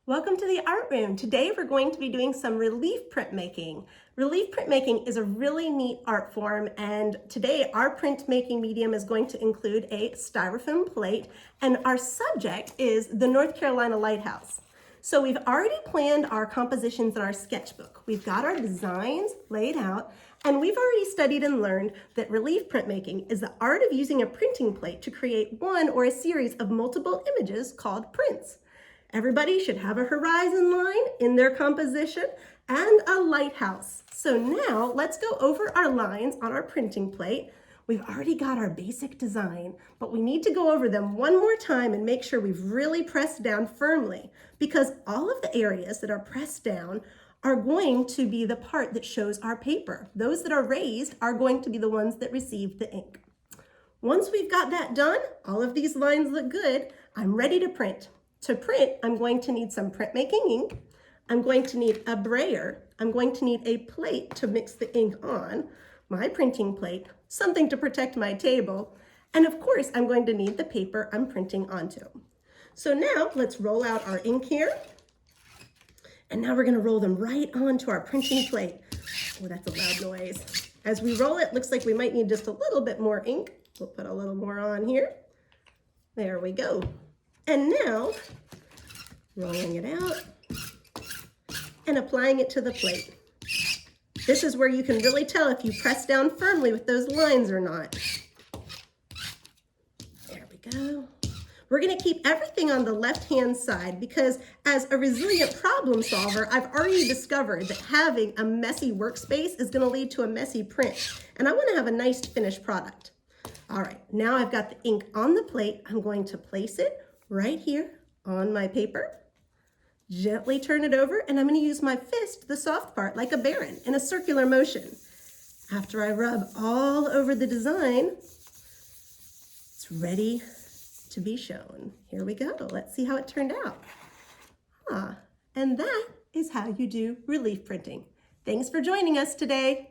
Welcome to the art room. Today we're going to be doing some relief printmaking. Relief printmaking is a really neat art form, and today our printmaking medium is going to include a styrofoam plate, and our subject is the North Carolina Lighthouse. So we've already planned our compositions in our sketchbook. We've got our designs laid out, and we've already studied and learned that relief printmaking is the art of using a printing plate to create one or a series of multiple images called prints. Everybody should have a horizon line in their composition and a lighthouse. So now let's go over our lines on our printing plate. We've already got our basic design, but we need to go over them one more time and make sure we've really pressed down firmly, because all of the areas that are pressed down are going to be the part that shows our paper. Those that are raised are going to be the ones that receive the ink. Once we've got that done, all of these lines look good, I'm ready to print. To print, I'm going to need some printmaking ink. I'm going to need a brayer. I'm going to need a plate to mix the ink on, my printing plate, something to protect my table, and of course, I'm going to need the paper I'm printing onto. So now let's roll out our ink here. And now we're gonna roll them right onto our printing plate. Oh, that's a loud noise. As we roll it, looks like we might need just a little bit more ink. We'll put a little more on here. There we go. And now, rolling it out and applying it to the plate. This is where you can really tell if you press down firmly with those lines or not. There we go. We're gonna keep everything on the left-hand side because as a resilient problem solver, I've already discovered that having a messy workspace is gonna lead to a messy print. And I wanna have a nice finished product. All right, now I've got the ink on the plate. I'm going to place it right here on my paper, gently turn it over, and I'm going to use my fist, the soft part, like a baron, in a circular motion. After I rub all over the design, it's ready to be shown. Here we go. Let's see how it turned out. And that is how you do relief printing. Thanks for joining us today.